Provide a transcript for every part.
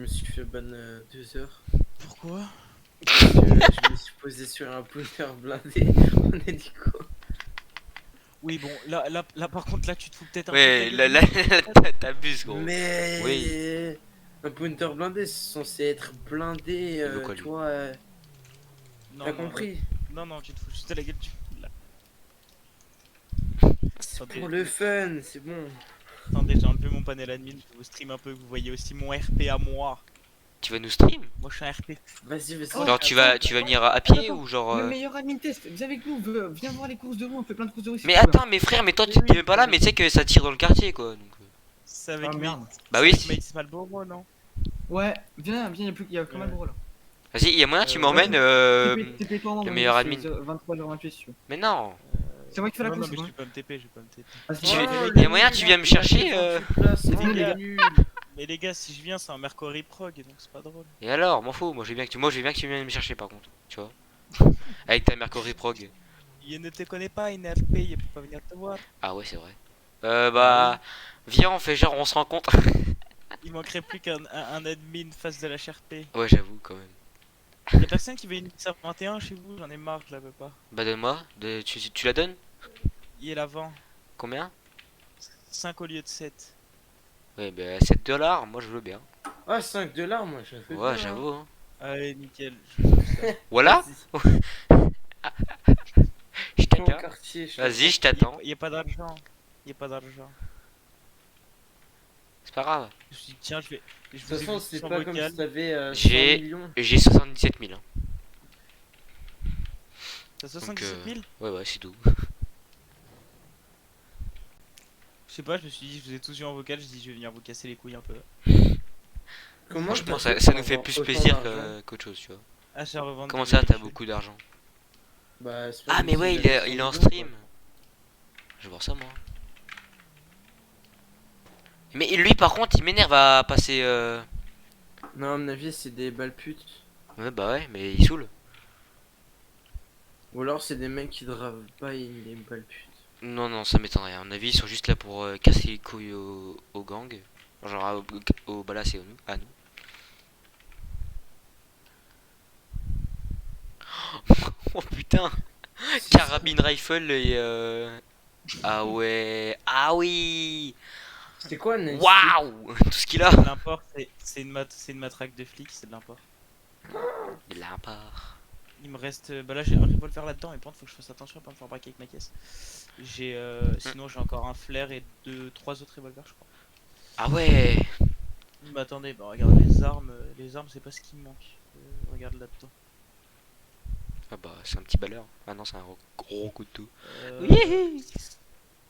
suis fait ban 2 heures. Pourquoi? Je me suis posé sur un pointeur blindé. On a dit quoi? Oui, bon, là, par contre, là, tu te fous peut-être un peu de la Ouais, gueule. là, t'abuses, gros. Oui. Mais un pointer blindé, c'est censé être blindé, Il veut quoi, tu lui? vois. Non, T'as non, compris? non, non, tu te fous juste de la gueule. Là. C'est Attendez, pour le fun, c'est bon. attendez, j'ai enlevé mon panel admin. Je vous stream un peu. Vous voyez aussi mon RP à moi. Tu vas nous stream? Moi, je suis un RP. Vas-y, vas-y. Oh, Genre, tu vas venir à pied ou genre. Le meilleur admin test, viens avec nous, viens voir les courses de roue, on fait plein de courses de roue. Mais attends, mais frère, mais toi, tu t'es même pas là, mais tu sais que ça tire dans le quartier, quoi. Donc... C'est avec Ah merde. Bah oui, si. Maïs Malboro, non? Ouais, viens, il y a quand même gros là. Vas-y, y'a moyen, tu Euh, m'emmènes TP-toi en le moi, meilleur je admin. suis 23h28 si tu veux. Mais non. C'est moi qui fais la Non, course, non, mais c'est je moi. vais pas me TP, je vais pas me TP. Vas-y, Tu viens. veux- y'a moyen, tu viens me chercher C'est les gars. nul. Mais les gars, si je viens, c'est un Mercury Prog, donc c'est pas drôle. Et alors, m'en fous, moi je veux bien que tu viennes me chercher par contre, tu vois. Avec ta Mercury Prog. Il ne te connaît pas, il est RP, il peut pas venir te voir. Ah ouais, c'est vrai. Bah, viens, on fait genre, on se rencontre. Il manquerait plus qu'un admin face de la HRP. Ouais, j'avoue, quand même. Y'a personne qui veut une XR 21 chez vous, j'en ai marre, je la veux pas. Bah, donne-moi, tu la donnes? Il est l'avant, Combien? 5 au lieu de 7. Ouais, bah, 7 $, moi je veux bien. Ah, 5 $, moi, je fais Ouais, bien, j'avoue, hein. Allez, nickel, je vous offre ça. Voilà, Vas-y. je Dans le t'attends. quartier, Vas-y, je t'attends. Y'a pas d'argent, y'a pas d'argent. C'est pas grave. Je me suis dit, tiens, je De vous toute façon, ai vu c'est sur pas comme vocal. si t'avais 100 J'ai- millions. J'ai 77 000. Hein. T'as Donc, 77 000? ouais, c'est tout. Je sais pas, je me suis dit, je vous ai tous vu en vocal, je dis, je vais venir vous casser les couilles un peu. Comment Franchement, t'as fait ça pour nous fait avoir plus autant plaisir d'argent qu'autre chose, tu vois. Achat revente. Comment de ça, t'as véhicules. beaucoup d'argent? Bah, c'est pas Ah, comme mais si ouais, j'avais il est en 100 millions, stream. quoi. Je vais voir ça, moi. Mais lui, par contre, il m'énerve à passer. Non, à mon avis, c'est des balles putes. Ouais, bah ouais, mais il saoule. Ou alors, c'est des mecs qui dravent pas des balles putes. Non, non, ça m'étonnerait. À mon avis, ils sont juste là pour casser les couilles au gang. Genre au Balas et à nous. Oh putain! Carabine rifle et. Ah ouais. Ah oui! C'était quoi, Nancy? Waouh! Tout ce qu'il a! L'import, c'est une matraque de flic, c'est de l'import. Il a un part. Il me reste. Bah là, j'ai un revolver là-dedans, et par contre, faut que je fasse attention à pas me faire braquer avec ma caisse. J'ai. Sinon, j'ai encore un flair et 3 autres revolvers, je crois. Ah ouais! Mais attendez, bah regarde les armes. Les armes, c'est pas ce qui me manque. Regarde là-dedans. Ah bah, c'est un petit balleur. Ah non, c'est un gros couteau. Euh,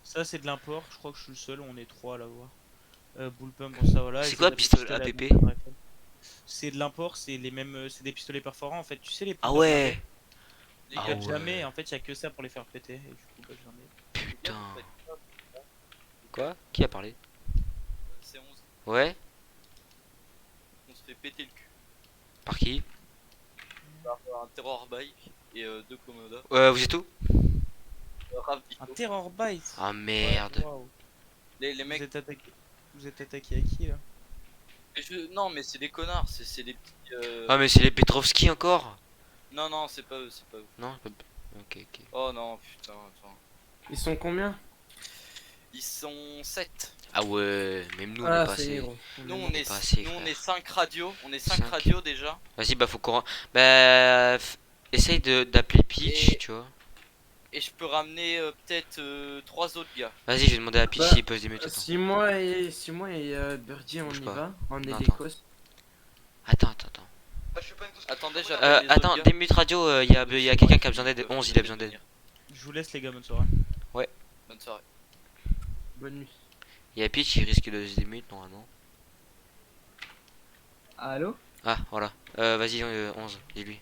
Ça, c'est de l'import, je crois que je suis le seul, on est 3 à l'avoir. Bullpump, bon, ça voilà. C'est et quoi, la pistolet à APP? Mountain Rifle. C'est de l'import, c'est les mêmes. C'est des pistolets perforants en fait. Tu sais, les Ah poudres ouais! les Ah gars ouais. jamais, en fait, y a que ça pour les faire péter. Et du coup, bah, j'en ai. Putain. Quoi? Qui a parlé? C'est 11, Ouais? on se fait péter le cul Par qui? par un terror bike et 2 Komoda. Vous êtes où? Rav Un Vito. terror bite! Ah merde. Waouh. Les mecs, Vous êtes attaqué à qui là? non mais c'est des connards, c'est des petits. Ah mais c'est les Petrovski encore? Non, non, c'est pas eux, c'est pas eux. Non? Ok, ok. Oh non, putain, attends. Ils sont combien? Ils sont 7. Ah ouais, même nous on est Ah, pas ça y est, assez. gros. Nous on on est est, pas assez, nous on frère. est 5 radios, on est 5 Cinq. radios déjà. Vas-y, bah faut qu'on. Bah. Essaye d'appeler Peach, Et- tu vois. Et je peux ramener peut-être 3 autres gars. Vas-y, je vais demander à Peach Bah, s'il peut se démuter. Attends. Si moi et Birdie on Bouge y pas. va en Non, hélicos. Attends. Attendez, j'appelle les Attends, autres gars. démute radio, y a quelqu'un qui a besoin d'aide. 11, il a besoin d'aide. Je vous laisse les gars, bonne soirée. Bonne soirée. Bonne nuit. Y a Peach, il risque de se démute normalement. Allô? Ah, voilà. Vas-y, 11, dis-lui.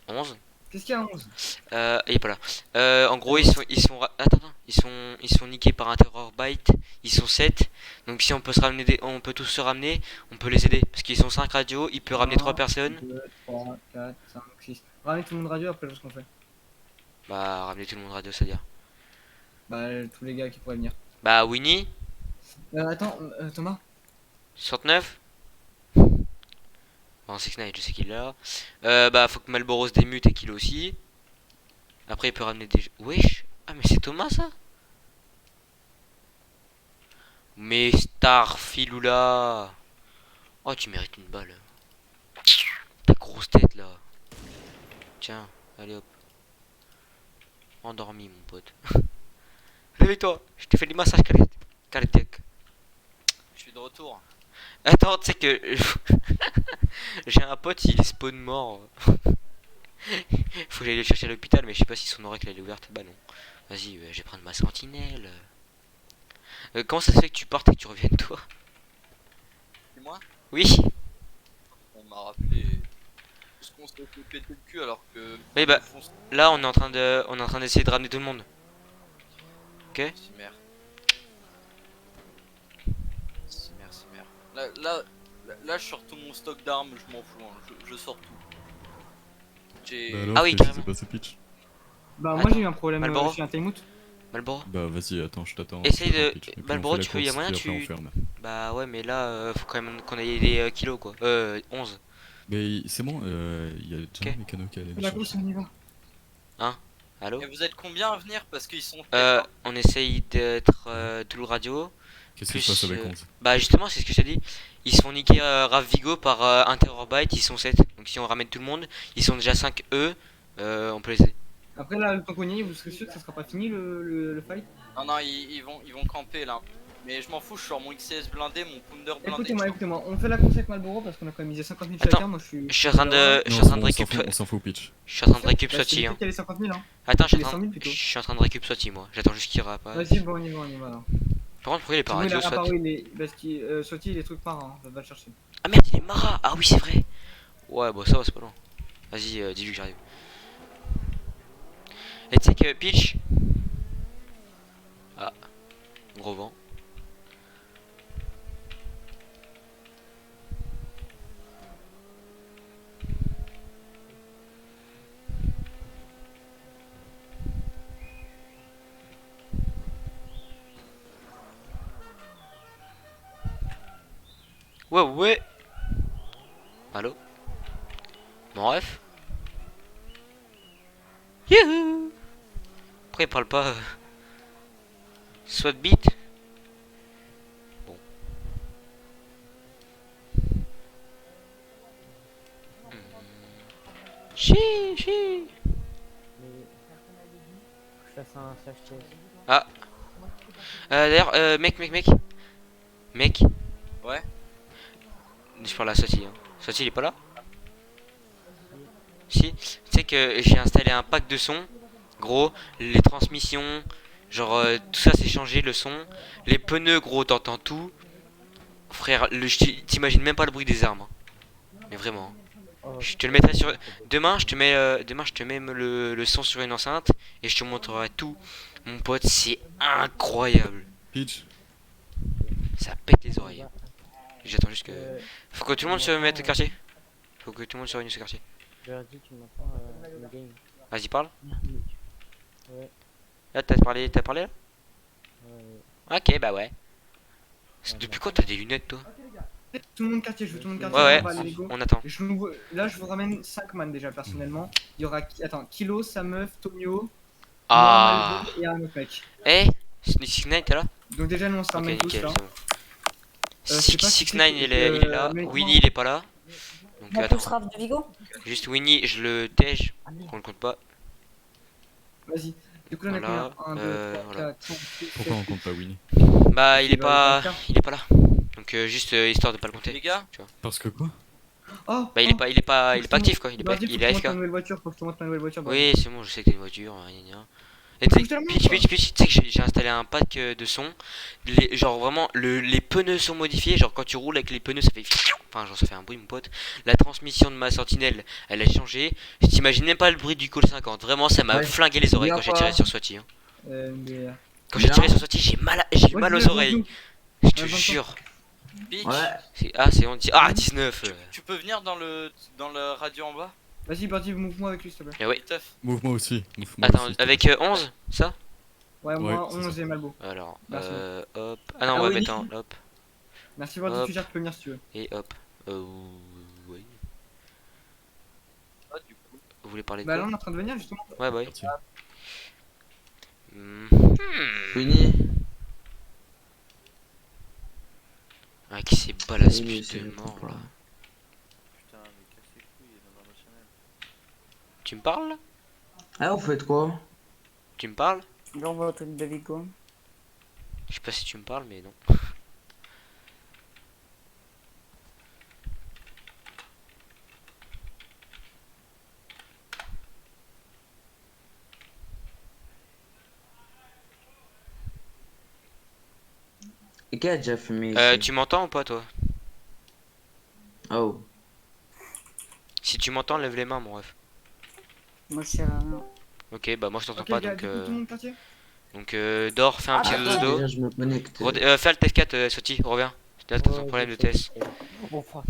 11? Qu'est-ce qu'il y a 11? Il est pas là. En gros, attends, ils sont niqués par un terror bite. Ils sont 7. Donc si on peut se ramener on peut tous se ramener, on peut les aider parce qu'ils sont 5 radios, il peut ramener 3 personnes. 2, 3, 4, 5, 6. Ramenez tout le monde radio après, je ce qu'on fait. Bah ramener tout le monde radio, c'est-à-dire. Bah, tous les gars qui pourraient venir. Bah Winnie, Attends, Thomas, 69. Bon, 6 9 je sais qu'il est là. Bah faut que Malboro se démute et qu'il aussi. Après il peut ramener des... Wesh. Ah mais c'est Thomas ça. Mais Starfiloula. Oh tu mérites une balle. Ta grosse tête là. Tiens, allez hop. Endormi mon pote. Réveille-toi, je te fais des massages cardiaques. Je suis de retour. Attends, tu sais que j'ai un pote, il est spawn mort. Faut que j'aille le chercher à l'hôpital, mais je sais pas si son oracle elle est ouverte. Bah non. Vas-y, je vais prendre ma sentinelle. Comment ça se fait que tu partes et que tu reviennes toi? Et moi, Oui. on m'a rappelé. Parce qu'on s'est fait péter le cul alors que. Oui bah au fond, là on est en train d'essayer de ramener tout le monde. Ok. c'est merde. C'est merde, c'est merde. Là, je sors tout mon stock d'armes, je m'en fous, hein. Je sors tout. J'ai. Bah alors, Ah oui, qu'est-ce qui carrément. s'est passé, Pitch? Bah, moi Attends, j'ai eu un problème, Malboro. j'ai un timeout. Malboro. Bah vas-y, attends, je t'attends. Essaye je t'attends, de- Pitch. Et puis on Malboro, fait la tu peux- y a course, moyen, puis après tu- on ferme. Bah ouais, mais là faut quand même qu'on ait des kilos quoi. 11. Mais c'est bon, il y a déjà Ok. un mécano qui allait le La chercher. course, on y va. Allô. Et vous êtes combien à venir? Parce qu'ils sont. On essaye d'être tout le radio. Qu'est-ce qui se Plus, passe avec 11? Bah justement, c'est ce que je t'ai dit. Ils se font niquer Rav Vigo par un Terrorbyte, ils sont 7. Donc si on ramène tout le monde, ils sont déjà 5 eux, on peut les aider. Après là, le tamponier, vous serez sûr que ça sera pas fini le fight? Non, non, ils vont camper là. Mais je m'en fous, je sors mon XCS blindé, mon Pounder blindé. Écoutez-moi, on fait la course avec Malboro parce qu'on a quand même misé 50 000 Attends, chacun. Moi je suis. Je suis en train de, je suis en Non, train de c'est bon, récup, on s'en fout, Pitch. je suis en train de récup Bah, c'est Swati. le Hein. fait qu'il y a les 50 000 hein. Attends, je suis les en train 100 000 plutôt. je suis en train de récup Swati moi. J'attends juste qu'il rapasse. Vas-y, bon, on y va, alors. Par contre, pourquoi il est pas Sinon, il radio a Swat? apparu, parce qu'il Swati, il est trucs par hein, va le chercher. Ah merde, il est Mara. Ah oui, c'est vrai. Ouais, bon ça va, c'est pas loin. Vas-y, dis-lui que j'arrive. Et tu sais que Peach. Ah, gros vent. Ouais, ouais. Allô? Mon ref? Youhou! Pourquoi il parle pas Soit beat? Bon. Chi, chi. Je fasse un slash chase. D'ailleurs, mec. Mec. Ouais. Je parle à Soti. Hein. Soti, il est pas là? Si. Tu sais que j'ai installé un pack de son. Gros, les transmissions, genre tout ça c'est changé, le son. Les pneus, gros, t'entends tout. Frère, t'imagines même pas le bruit des armes. Hein. Mais vraiment. Hein. Oh, Je te le mettrai sur. Demain, je te mets le son sur une enceinte et je te montrerai tout. Mon pote, c'est incroyable. Pitch, Ça pète les oreilles. J'attends juste que. euh, Faut que tout le monde se mette au quartier. Faut que tout le monde se réunisse au quartier. je leur dis, tu m'entends, le game. Vas-y, parle. Ouais, Là, t'as parlé là? ouais. Ok, bah ouais. Depuis quand t'as des lunettes, toi? Tout le monde quartier, je veux tout le monde quartier. Ouais, on va aller go. on attend. Là, je vous ramène 5 man déjà personnellement. Il y aura attends, Kilo, sa meuf, Tomio, Ah. moi, Malbo et un autre mec. Eh, Six Nine, t'es là? Donc déjà nous on se Ok, ramène tous nickel, là. c'est bon. je sais pas si Six c'est Nine, que- il est là. mais- Winnie, il est pas là. Donc Mon attends. pouce rave de Vigo. Juste Winnie, je le tège. Ah, merde. On le compte pas. Vas-y. Du coup là on a Voilà, combien 1, 2, 3, voilà. 4, 5, 6, pourquoi on compte pas Winnie? Bah, il est Il va pas. le faire. Il est pas là. Donc juste histoire de pas le Les compter. gars, Parce que quoi? Oh, Bah, il est pas actif quoi. Il est pas. Il est AFK. AFK. Faut que je te montre ma nouvelle voiture, faut que je te montre ma nouvelle voiture. Oui, c'est bon, je sais que t'as une voiture. Gna gna. Et Faut tu que je te la montre, sais que j'ai installé un pack de son. Genre vraiment, les pneus sont modifiés. Genre quand tu roules avec les pneus, ça fait. Enfin, genre ça fait un bruit, mon pote. La transmission de ma sentinelle, elle a changé. Je t'imagine même pas le bruit du Call 50. Vraiment, ça m'a Ouais. flingué les oreilles Bien quand j'ai pas. tiré sur Swati. Hein. Mais... Quand j'ai Bien. tiré sur Swati, j'ai eu mal aux oreilles. Je te Ouais, 20 jure. Peach, Ouais. C'est on dit. Ah, 19. tu peux venir dans le radio en bas? Vas-y, Birdie, move-moi avec lui s'il te plaît. Eh oui. Teuf. Move-moi aussi. Move-moi Attends, aussi, s'il te avec plaît. 11, ça? Ouais, Ouais, moi c'est 11 ça. et Malbo. Alors, Merci. hop. Ah non, Ah ouais, oui. mais attends, hop. Merci Vardy, Hop. tu gères, tu peux venir si tu veux. Et hop. Oui. Ah, du coup. Vous voulez parler de Bah là quoi? on est en train de venir justement. Ouais, bah oui. Tiens. Fini. Ah, qui s'est balancé Oui, putain c'est de le mort temps, là. là. Putain, mais casse les couilles dans un national. Tu me parles là? Ah, vous faites quoi? Tu me parles? J'envoie au truc de Vigo. Je sais pas si tu me parles, mais non. Et qui a déjà fumé ici? Tu m'entends ou pas toi? Oh. Si tu m'entends, lève les mains, mon ref. Moi je sais rien. Ok, bah moi je t'entends Ok pas, gars, donc du coup tout le monde quartier. dors, fais un petit attends, dodo. Déjà, je me connecte. Fais le TF4, Soti, reviens. Là, t'as ton problème de TS. Bon, fuck.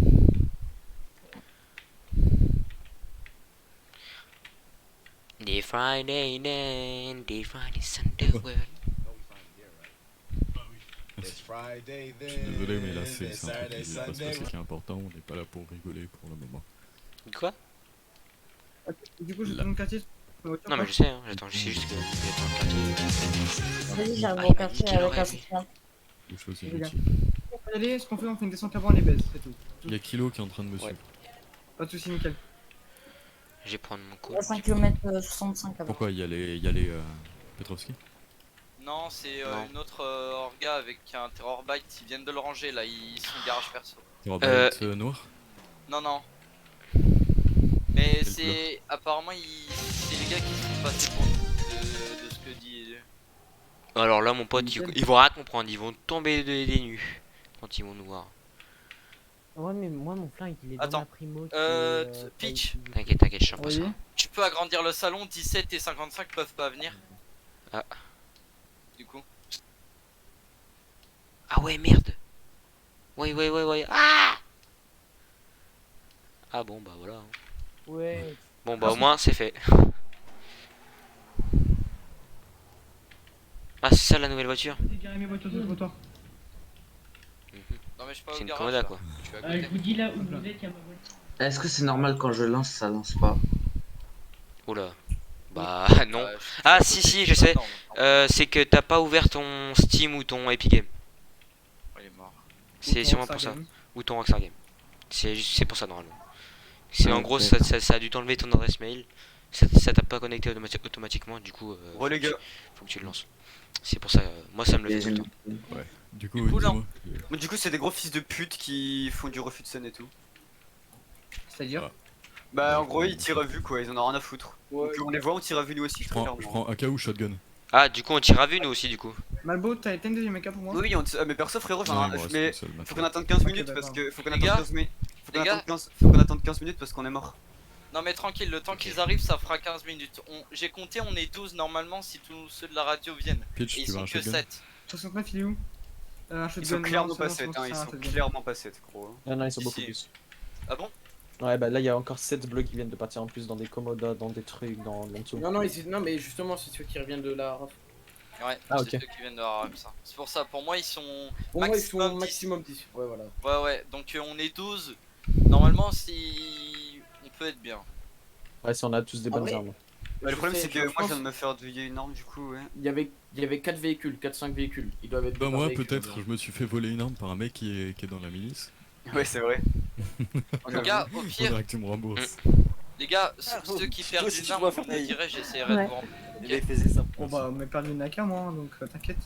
Des Friday night, des Friday Sunday world. Je suis désolé, mais là, c'est un truc qui va se passer qui est important. On n'est pas là pour rigoler pour le moment. Quoi? Ok, du coup, je Là. tout le monde quartier. Non, mais je sais, hein, j'attends, je sais juste que. Vas-y, j'arrive Ah, au il quartier m'a dit avec qu'il un aurait soutien. Les choses Les gars. inutiles. On peut y aller, ce qu'on fait, on fait une descente avant, on les baise, c'est tout. Il y a Kilo qui est en train de me suivre. Pas de soucis, nickel. Je vais prendre mon Il coup. y a 5 km 65 avant. Pourquoi il y a les Petrovski? Non, c'est Non. une autre orga avec un terror bite. Ils viennent de le ranger là, ils sont garage perso. Robert noir? Non, non. Mais Quelle c'est. Apparemment, c'est les gars qui sont passés pour de ce que dit. Alors là, mon pote, ils vont rien comprendre, ils vont tomber des nues quand ils vont nous voir. Ouais, mais moi, mon flingue, il est dans Attends. ma primo. Peach. T'inquiète, t'inquiète, je suis pas ça. Oui. Tu peux agrandir le salon, 17 et 55 peuvent pas venir. Ah. Du coup. Ah ouais, merde. Ouais. Ah bon, bah voilà. Ouais. Bon, bah au moins, c'est fait. Ah, c'est ça la nouvelle voiture? J'ai garé mes voitures de trottoir. Non, mais je suis pas C'est au une garage. Comoda là. quoi. Je suis à côté. Je vous dis là où vous êtes, il y a ma voiture. Est-ce que c'est normal quand je lance, ça lance pas? Oula. Bah non. Je suis Ah à si côté, si, je je suis sais. maintenant. C'est que t'as pas ouvert ton Steam ou ton Epic Game. Il est mort. C'est sûrement pour ça. Ou ton Rockstar Game. C'est pour ça normalement. C'est en gros ça a dû t'enlever ton adresse mail. Ça t'a pas connecté automatiquement, du coup faut que tu le lances. C'est pour ça, moi ça me le fait tout le temps. Du coup, Du coup, dis-moi. Mais du coup, c'est des gros fils de pute qui font du refus de scène et tout. C'est-à-dire Ah. Bah, en gros, ils tirent à vue quoi, ils en ont rien à foutre. Donc, on les voit, on tire à vue nous aussi, Je très prends clairement. AK ou shotgun? Ah du coup on tire à vue nous aussi du coup. Malbo, t'as une deuxième AK pour moi? Oui, mais perso, frérot, Non, j'en il me ai. reste Mais une seule faut maintenant. qu'on attende 15 Ok, minutes d'accord. parce que. Faut qu'on Les attende gars, 15 minutes. les gars. Faut qu'on attende 15 minutes parce qu'on est mort. Non, mais tranquille, le temps Ok. qu'ils arrivent, ça fera 15 minutes. J'ai compté, on est 12 normalement si tous ceux de la radio viennent. Pitch, Et ils tu veux sont un que shotgun? 7. 69, il est où? Un shotgun. Ils sont clairement non, pas c'est bon, 7, c'est hein, ils un sont shotgun. clairement pas 7, gros. Non, ils sont Si, beaucoup si. plus. Ah bon? Ouais, bah là, il y a encore 7 blocs qui viennent de partir en plus dans des commodas, dans des trucs, dans en dessous. Non, non, mais justement, c'est ceux qui reviennent de la RAF. Ouais, Ah, c'est ok. ceux qui viennent de la RAF, ça. C'est pour ça, pour moi, ils sont. Pour moi, ils Maximum sont 10. maximum 10. Ouais, voilà. Ouais, ouais, donc on est 12. Normalement, si. On peut être bien. Ouais, si on a tous des bonnes vrai, armes. Bah, le problème, sais, c'est que je moi, je pense- viens de me faire douiller une arme, du coup, ouais. Il y avait 4 véhicules, 4-5 véhicules. Ils doivent être. Bah deux moi par véhicule, peut-être donc. je me suis fait voler une arme par un mec qui est dans la milice. Ouais, c'est vrai. Les gars, au pire, Faudra que tu me rembourses. les gars, ceux qui toi perdent aussi, une tu arme, dois vous faire me des- direz, j'essaierai de Ouais. vous rendre. Il faisait ça. Bon, bah, on m'a perdu une AK, moi, donc t'inquiète.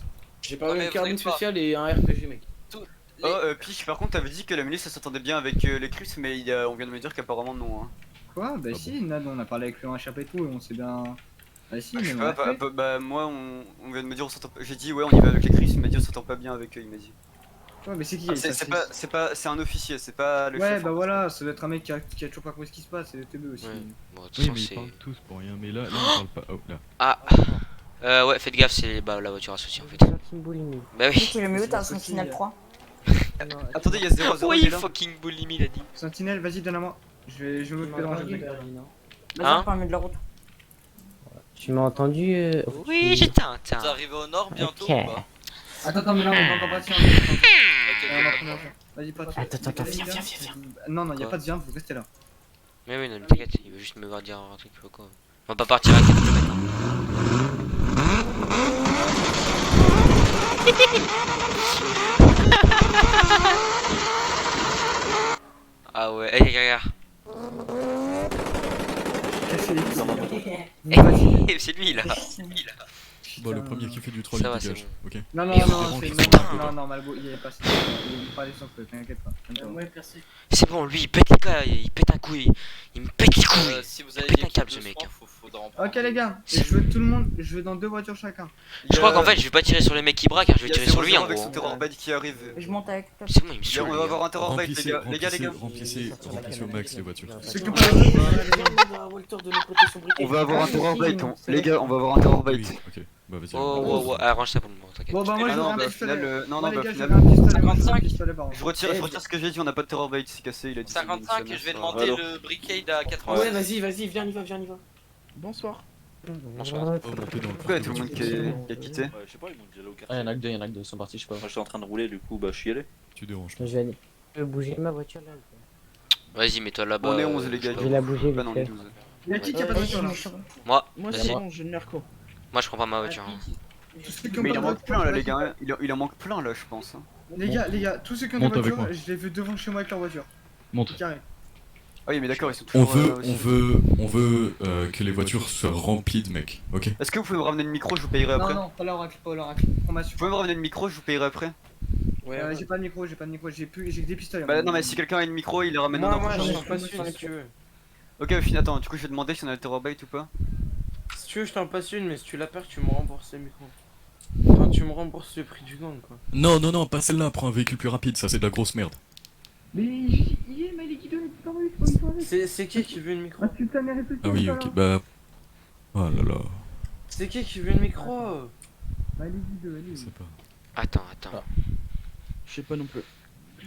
J'ai pas Non, eu mais une vous carabine inquiétez pas. spéciale et un RPG, mec. Oh, Peach, par contre, t'avais dit que la milice, ça s'entendait bien avec les Crips, mais on vient de me dire qu'apparemment, non. Hein. Quoi? Bah, Ah si, Nad, on a parlé avec le HRP et tout, et on s'est bien. Bah, si, Je mais sais on pas, l'a fait. bah, moi, on vient de me dire, on s'entend pas. J'ai dit, ouais, on y va avec les Crips, il m'a dit, on s'entend pas bien avec eux, il m'a dit. Ouais, mais c'est qui? Ah, ça, c'est un officier, c'est pas le Ouais, chef. bah hein. voilà, ça doit être un mec qui a toujours pas compris ce qui se passe, c'est le TB aussi. Ouais. Bon, de toute Oui façon mais ils c'est. parlent tous pour rien, mais là on parle pas. Oh là. Ah ouais, faites gaffe, c'est bah, la voiture associée en fait. Fucking bullying. Bah Tu oui. tu le mieux, t'as un c'est sentinelle aussi, 3. Attendez, il y a 0-0, il Oui, est là. fucking bully me, il a dit. Sentinelle, vas-y, donne à moi. Je vais m'occuper de ranger le mec. Vas-y, Hein on parle de la route. Tu m'as entendu Oui, j'étais un Vous teint. arrivez au nord bientôt Ok. ou pas? Attends, mais là, on est pas encore parti. On est Ok, on est en train Vas-y, pas de Attends, Les gars, viens. Non, non, y a Quoi pas de viande, vous restez là. Mais oui, non, mais t'inquiète, il veut juste me voir dire un truc quoi. On va pas partir à 4 km. Ah ouais, hey, regarde. C'est lui là. Bon, le premier qui fait du troll, Ça il va, c'est dégage. bon. Ok. Non, non, Et non, vraiment, c'est- qu'ils non, sont un peu non, bas. non, Malbo, il est pas il est pas allé sans feu, t'inquiète pas. C'est bon, lui il pète les gars, il pète un coup, il me pète les couilles. Si vous Il avez pète des un câble kills ce de mec. sang, faudra en prendre. Ok les gars, je veux tout le monde, je veux dans 2 voitures chacun. Je crois qu'en fait, je vais pas tirer sur les mecs qui braquent, hein, je vais tirer sur lui en avec gros. son terror bite qui arrive. Je monte avec toi. C'est bon, il me Viens, saoule. on va lui, avoir hein. un terror bite, les gars. Les gars. Remplissez au max les voitures. Ceux qui ont Walter de notre côté son briquet. On va avoir un terror bite, c'est les gars, on va avoir un terror Oui, bite. ok. Bah vas-y. Oh, arrange ça pour le moment, t'inquiète. Bon bah moi Ah je non, veux un bah, au pistolet. final, non, Moi, non, les bah, au gars, je final. veux un pistolet, moi, je veux un 55. pistolet par contre. Je retire ce que j'ai dit, on n'a pas de terror bait, c'est cassé, il a dit. 55 et je vais demander le briquet à 80. Ouais, vas-y, viens, on y va. Bonsoir. Bonsoir. Oh, montez dans le Pourquoi il y a tout le monde qui a quitté? Je sais pas, ils m'ont déjà Ah, y'en a que deux, ils sont partis, je sais pas. Moi j'étais en train de rouler, du coup, bah je suis allé. Tu déranges Je pas. vais aller. Je vais bouger ma voiture là. Vas-y, mets-toi là-bas. On est 11 les gars. Je vais la bouger Pas non, vite les fait. 12. Y'a qui a pas de voiture là? Moi, Moi vas-y. c'est bon, j'ai une Merco. Moi je prends pas ma voiture. hein. Tous ceux qui ont Mais pas il en de manque voiture, plein là, les vas-y. gars. Il en manque plein là, je pense. Les gars, tous ceux qui ont des Monte avec voitures, moi. je les veux devant chez moi avec leur voiture. Monte. Carré. Ah oui, mais d'accord, ils sont On toujours. veut que les voitures soient remplies de mecs, ok? Est-ce que vous pouvez me ramener le micro, je vous payerai après? Non, pas l'oracle, pas l'oracle. Vous pouvez me ramener le micro, je vous payerai après? J'ai pas de micro, j'ai que des pistolets. Bah non, mais si quelqu'un a une micro, il le ramène en Moi, prochain. j'en passe une si tu veux. Ok, au final, attends, du coup, je vais demander si on a le terror bait ou pas. Si tu veux, je t'en passe une, mais si tu la perds, tu me rembourses le micro. Enfin, tu me rembourses le prix du gang, quoi. Non, pas celle-là, prends un véhicule plus rapide, ça c'est de la grosse merde. Mais il est guidon, C'est qui veut le micro? Ah oui, ok, bah. Oh là là, C'est qui veut le micro? je sais pas. Attends. Je sais pas non plus.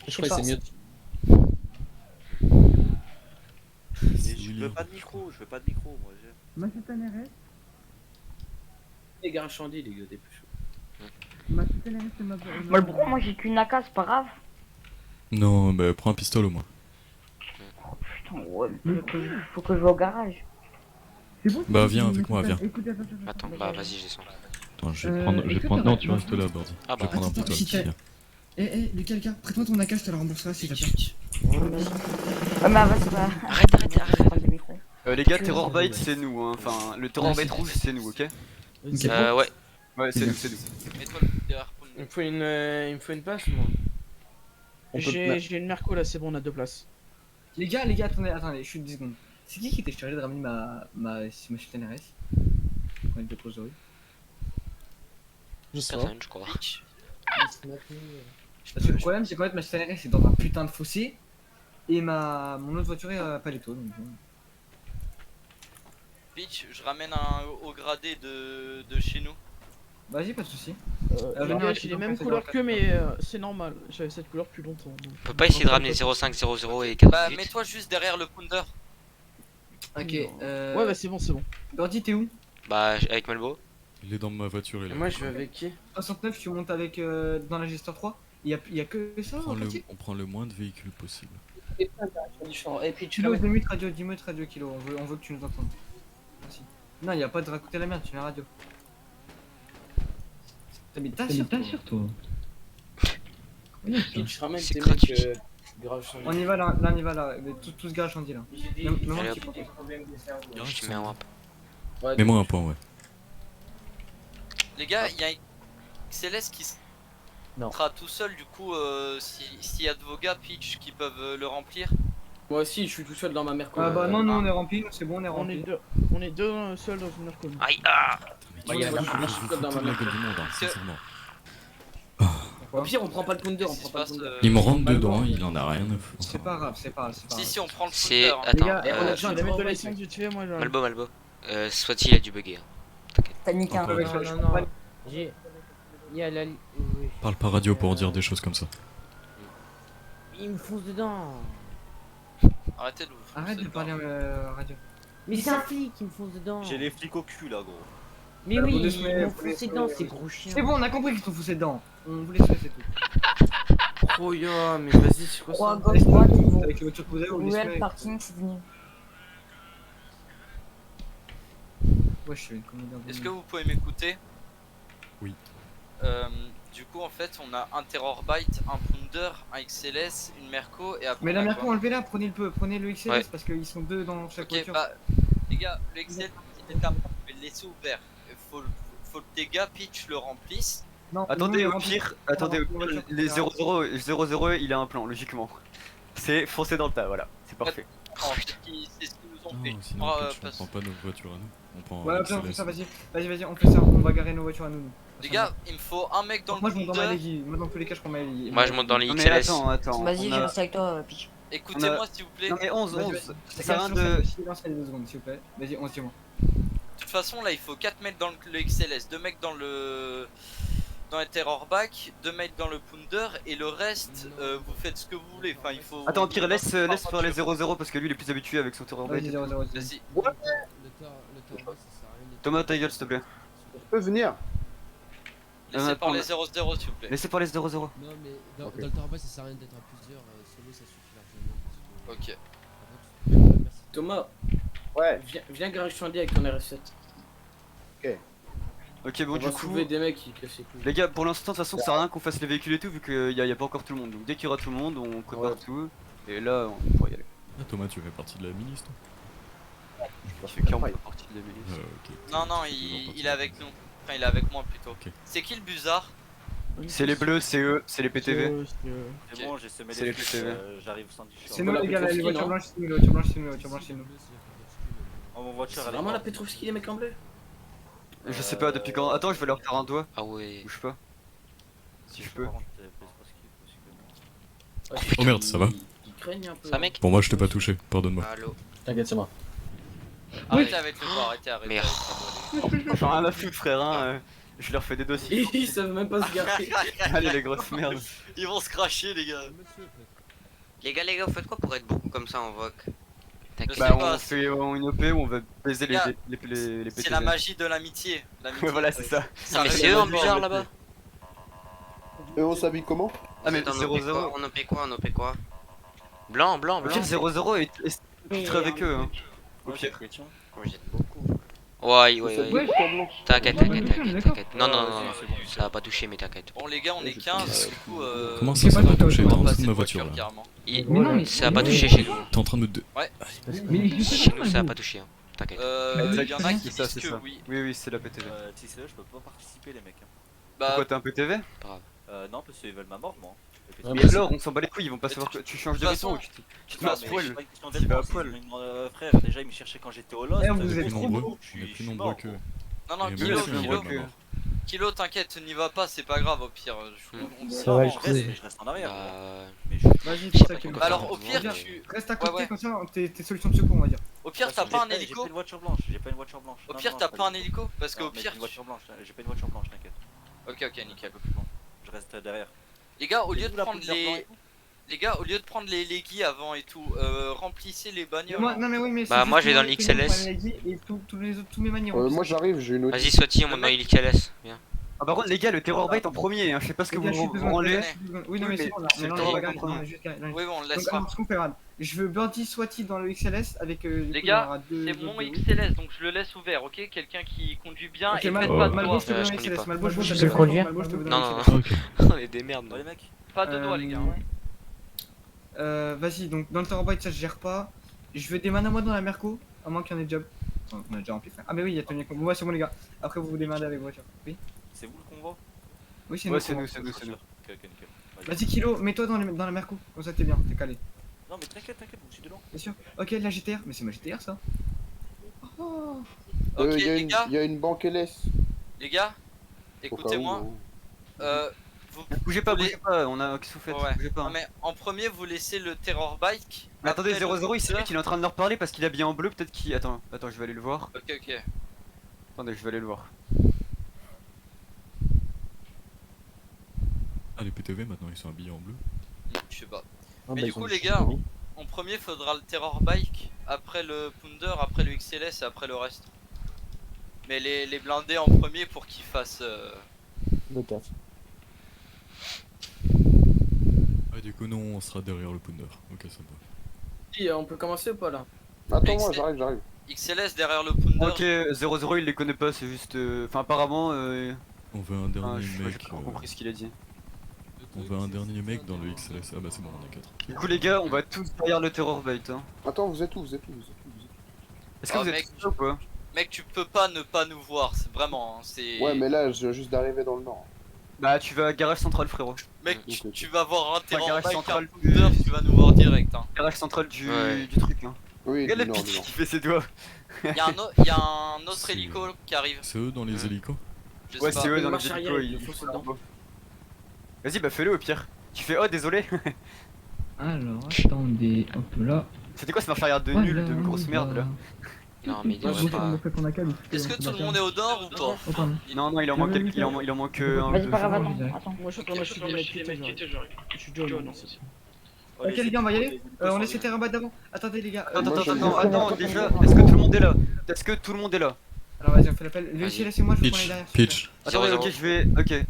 Je crois que c'est mieux. Je veux pas de micro, moi. Les gars, Chandy, les gars, des plus chauds. Moi, le pourquoi moi j'ai qu'une AK, c'est pas grave. Non, bah prends un pistolet au moins. Putain, ouais, faut que je vais au garage. Bah viens avec moi, viens. Attends, bah vas-y, je descends. Attends, je vais prendre. Non, tu restes là, Birdie. Ah Je vais bah, prendre un pistolet. si tu- Viens. Lucas, prête-moi ton AK, je te la rembourserai si t'as peur. Ouais, mais vas-y, bah. Arrête. Prends le micro. Les gars, terror bait, c'est nous, hein. Enfin, le terror bait rouge, c'est nous, ok? Ouais. Ouais, c'est nous. Mets-toi le derrière pour Il me faut une place, moi. J'ai une Merco là, c'est bon, on a 2 places. Les gars, attendez, je suis 10 secondes. C'est qui était chargé de ramener ma chute NRS? Quand il dépose rue. Je sais pas. Personne, je crois. Parce que le problème, c'est qu'en fait, ma chute NRS est dans un putain de fossé. Et mon autre voiture est à Paletto. Donc, Bitch, je ramène un haut gradé de chez nous. vas-y, pas de soucis. Les gars, j'ai les mêmes couleurs qu'eux, mais c'est normal. J'avais cette couleur plus longtemps. donc. On peut pas essayer de ramener 05, 00 et Bah, 48. mets-toi juste derrière le pounder. Ok, Ouais, bah c'est bon. Birdie, t'es où? Bah, avec Malbo. Il est dans ma voiture, il est Et là. moi, je vais avec qui? 69, tu montes avec dans la Gestor 3. Il y a que ça en fait. On prend le moins de véhicules possible. Et puis tu dis-moi de radio, dis-moi de radio kilo, on veut que tu nous entendes. Merci. Non, il y a pas de raconter la merde, tu mets la radio. Mais t'as sûr toi. Je ramène C'est tes gratuit. mecs grave Chandy. On y va là, on y va là, tout ce garage on dit là. Même Allez, un hop. petit peu. Je te mets un wap. Mets-moi un point, ouais. Les gars, il y a Céleste qui Non. sera tout seul, du coup, s'il y a de vos gars, Pitch, qui peuvent le remplir. Moi aussi, je suis tout seul dans ma mère. Ah bah non, nous on est rempli, nous c'est bon, on est On est rempli. on est deux seuls dans une Merco. Aïe, ah. Mais il y a je la- vous fous toute la gueule du monde, hein, sincèrement. Au pire, on prend pas le pounder, on Qu'est-ce qui prend se pas le passe, pounder. Il me rentre dedans, il en a rien à foutre. C'est pas grave, c'est pas grave. Si, on prend le C'est. pounder. Attends, gars, on a déjà Je vais un mettre de terror l'essence vite fait, moi. Malbo. Soit il a dû bugger. hein. T'as niqué un Encore peu. avec- Non. J'ai. Il y a la. Oui. Parle par radio pour dire des choses comme ça. Il me fonce dedans. Arrêtez de vous Arrête de parler radio. Mais c'est un flic qui me fonce dedans. J'ai les flics au cul là, gros. Mais Vous oui, laissez- ils m'ont vous laissez- foncé dedans, ces gros chiens. C'est bon, on a compris qu'ils sont foussés dedans. On vous laisse c'est tout. Poya, mais vas-y, c'est quoi Ou à ça? gauche, droite, ils vont. Avec les voitures posées ou les Ruelle, semaines. parking, c'est venu. Ouais, je suis une comédie. Est-ce que vous pouvez m'écouter? Oui. Du coup, en fait, on a un Terrorbyte, un Pounder, un XLS, une Merco et après. Mais on la a Merco, quoi enlevez-la, prenez le XLS Ouais. parce qu'ils sont deux dans chaque Ok, voiture. bah, les gars, le XLS, petite étape, je vais le laisser ouvert. Faut que tes gars pitch le remplissent. Non, Attendez, nous, au pire, les 0-0, il a un plan, logiquement. C'est foncer dans le tas, voilà, c'est parfait. Non, c'est ce qu'ils nous ont fait. Non, sinon, Ah, en fait, on parce- prend pas nos voitures à nous. On prend Ouais, un ok, on fait XLS. ça, vas-y, on fait ça, on va garer nos voitures à nous. Les gars, il me faut un mec dans Moi, le je monte dans ma Pounder. Lady. Moi, dans tous les cas, je prends ma Lady. Moi je monte dans les Non mais XLS. attends, Vas-y, on je a- reste avec toi, Piche. Écoutez-moi s'il vous plaît. Non mais 11, Vas-y, 11, vas-y. ça sert à rien de... Silence, allez 2 secondes, s'il vous plaît. Vas-y, 11, dis-moi. De toute façon, là, il faut 4 mecs dans le XLS, 2 mecs dans les Terrorback, 2 mecs dans le Pounder et le reste, vous faites ce que vous voulez. Enfin, il faut. Attends, Pire, laisse faire les 0-0 parce que lui il est plus habitué avec son terror Vas-y, bait. 0, 0, Vas-y. Thomas, ta gueule s'il te plaît. Je peux venir? Laissez attends, parler mais- 0-0 s'il vous plaît. Laissez parler 0-0. Non, mais dans Ok. le Tarba, ça sert à rien d'être à plusieurs. Solo, ça suffit largement. Ok. Merci. Thomas, Ouais. viens garer Chandy avec ton RS7. Ok, bon, On du va coup, soulever des mecs qui cassent les couilles. les gars, pour l'instant, de toute façon, ça sert à rien qu'on fasse les véhicules et tout vu qu'il y a pas encore tout le monde. Donc, dès qu'il y aura tout le monde, on code Ouais. partout. Et là, on pourra y aller. Ah, Thomas, tu fais partie de la milice, toi? Je fais clairement pas partie de la milice. Ok. Non, non, Toujours il est avec nous. Enfin, il est avec moi plutôt. Ok. C'est qui le Buzard? C'est les bleus, c'est eux, c'est les PTV. C'est bon, j'ai semé C'est les les PTV. flèches, j'arrive sans du C'est nous, les gars, Petrovski, les voitures non blanches, c'est nous, les voitures blanches, c'est nous, les voitures blanches, c'est nous. Oh, mon voiture, C'est elle est vraiment la morte. Petrovski, les mecs en bleu? Je sais pas depuis quand. Attends, je vais leur faire un doigt. Ah ouais. Bouge pas. Si je peux. Par contre, Petrovski, Oh merde, ça va? Ils craignent un peu. Ça mec? Pour moi, je t'ai pas touché, pardonne-moi. Allô. T'inquiète, c'est moi. Arrêtez avec le doigt, arrêtez. Mais J'en ai rien à foutre, frère, hein. Je leur fais des dossiers. Ils savent même pas se garer. Allez, les grosses merdes. Ils vont se cracher, les gars. les gars, vous faites quoi pour être beaucoup comme ça en voc? T'inquiète. sais Bah, pas, on fait une OP où on va baiser les Gars, PTV. C'est la magie de l'amitié. Ouais, voilà, c'est ça. Non mais c'est eux en bizarre là-bas. Eux, on s'habille comment? Ah, mais C'est en OP 0-0. quoi? On OP quoi? On OP quoi? Blanc, blanc, Au blanc. pire, 0-0 et tu seras avec eux, hein. Au Ok, pire. chrétien. Moi j'aime beaucoup. Ouais, Ouais, T'inquiète, t'inquiète. Non, non, non, c'est bon. ça va pas toucher, mais t'inquiète. Bon, les gars, on est 15, du coup. Comment c'est ça, ça pas va tout, toucher? on T'es va en dessous passer de ma le voiture là. carrément. Il- Mais non, mais Ça va pas toucher chez nous. T'es en train de me. Ouais. Chez nous, ça va pas toucher. Hein. T'inquiète. Il y en a qui C'est ça, disent c'est que ça. oui. Oui, c'est la PTV. Si c'est eux, je peux pas participer, les mecs. Bah, Pourquoi t'es un PTV? Non, parce qu'ils veulent ma mort, moi. Mais alors, on s'en bat les couilles, ils vont pas savoir que tu changes de toute rythme ou façon- tu te mets à mais poil. c'est pas une question Tu d'être vas à mort, poil. c'est frère, déjà, ils me cherchaient quand j'étais au Lost. Eh, vous On est êtes plus trop nombreux. beau. On est plus nombreux que. non, non, Et Kilo, même si on Kilo, voit ma mort. Kilo, t'inquiète, n'y va pas, c'est pas grave au pire. Ça va, je reste, mais je reste en arrière. moi. Bah, Mais je Vas-y, fais ça, Kilo. Bah, alors, au pire, Viens. tu. Reste à Ouais, côté, ouais. comme ça, tes solutions de secours, on va dire. Au pire, t'as J'ai pas un J'ai hélico? pas une voiture blanche, j'ai pas une voiture blanche. Au Non, pire, non, t'as pas pas un du tout. hélico? Parce Non, qu'au mais pire. j'ai une voiture blanche, j'ai pas une voiture blanche, t'inquiète. Ok, nickel. Un peu plus loin. Je reste derrière. Les gars, au Et lieu d'où de la prendre poudre blanc et les. tout Les gars, au lieu de prendre les guis avant et tout, remplissez les bagnoles. Moi, non, mais oui, mais Bah, c'est moi, juste je vais dans que l'XLS. moi, je prends la Lady Et tous les autres, tous mes manières. Moi, j'arrive, j'ai une autre. vas-y, Soti, on monte dans l'XLS. Viens. Ah, par contre, les gars, le terror bait en premier, hein. Je sais pas ce que Les gars, je suis vous besoin de branlez. Oui, non, mais c'est bon là. c'est Maintenant, le on va terror garer, en premier. on va juste garer. Oui, bon, on le Donc, laissera. alors, ce qu'on fait, regarde. Je veux Birdie Swati dans le XLS avec. Les gars, c'est mon XLS, donc je le laisse ouvert, ok? Quelqu'un qui conduit bien Ok, et faites Oh. pas de Malbo, doigts. je te veux dans je le connais XLS. pas. Malbo, je Je te sais le conduire. Malbo, je te veux Non, dans non, le XLS. Ok. On est des merdes. Bon, les mecs, Pas de doigts, les gars. Vas-y, donc dans le Terrorbyte, ça je gère pas. Je veux des mains à moi dans la Merco, à moins qu'il y en ait déjà. On a déjà rempli. Ah, mais oui, il y a Tony. Bon, ouais, c'est bon, les gars. Après, vous vous démerdez avec voiture. Oui, c'est vous le convoi? oui, c'est Ouais, nous. c'est nous, c'est nous, c'est nous. Ok, nickel. Vas-y, Kilo, mets-toi dans la Merco. Comme ça, t'es bien, t'es calé. Non, mais t'inquiète, je suis dedans. Bien sûr. Ok, la GTR. Mais c'est ma GTR, ça. Oh. Ok, Il les gars, y a une banque LS. les gars, Au cas où, écoutez-moi. hein. Vous Bougez pas, voulez- bougez pas, on a. Qu'est-ce que vous faites? Ouais. Bougez pas. Non, hein. mais en premier, vous laissez le Terror Bike. Mais attendez, Après, le 0-0, il sait Pounder. qu'il est en train de leur parler parce qu'il est habillé en bleu, peut-être qu'il. Attends, je vais aller le voir. Ok. Attendez, je vais aller le voir. Ah, les PTV maintenant ils sont habillés en bleu. Je sais pas. Ah, Mais bah, du ils coup, ont les juste gars, mis. en premier, faudra le Terror Bike, après le Pounder, après le XLS et après le reste. Mais les blindés en premier pour qu'ils fassent. Le taf. Ouais, non, on sera derrière le Pounder. Ok, ça va. Si, on peut commencer ou pas là? Attends, moi, j'arrive. XLS derrière le Pounder. Ok, 0-0 il les connaît pas, c'est juste. Enfin, apparemment. On veut un dernier J'ai mec. pas compris ce qu'il a dit. On veut un dernier mec dans le XLS. Ah bah c'est bon, on est 4. Du coup, les gars, on va tous derrière le Terror Bait. Hein. Attends, vous êtes où? Est-ce que vous êtes tous là ou pas? Mec, tu peux pas ne pas nous voir, c'est vraiment. C'est. Ouais, mais là, je viens juste d'arriver dans le nord. Bah, tu vas à garage central, frérot. Mec, tu vas voir un Terror garage Bike, central un Pounder, tu vas nous voir direct. Hein. Garage central du truc. Hein. Oui, Regarde le non, piti non. qui fait ses doigts. Y'a un autre hélico qui arrive. C'est eux dans les hélicos? Je Ouais, sais c'est pas. eux dans marche les arrière, hélicos. il faut sauter dedans. Vas-y, bah fais-le au pire. Tu fais oh, désolé. Alors, attendez, hop là. C'était quoi ce marche arrière de nul, de grosse merde là? Non, mais il devrait pas. Est-ce que tout le monde est au nord ou pas? Non, non, il en manque quelques. Il en manque un ou Vas-y, deux. pas grave, attends. Moi je suis des mecs j'arrive. Je suis John maintenant. Ok, les gars, on va y aller. On laisse les terrains bas d'avant. Attendez, les gars. Attends, déjà, est-ce que tout le monde est là? Est-ce que tout le monde est là? Alors, vas-y, on fait l'appel. Vérifiez, laissez-moi, je vous prends les derrière. Pitch. Attendez, ok, je vais. Ok.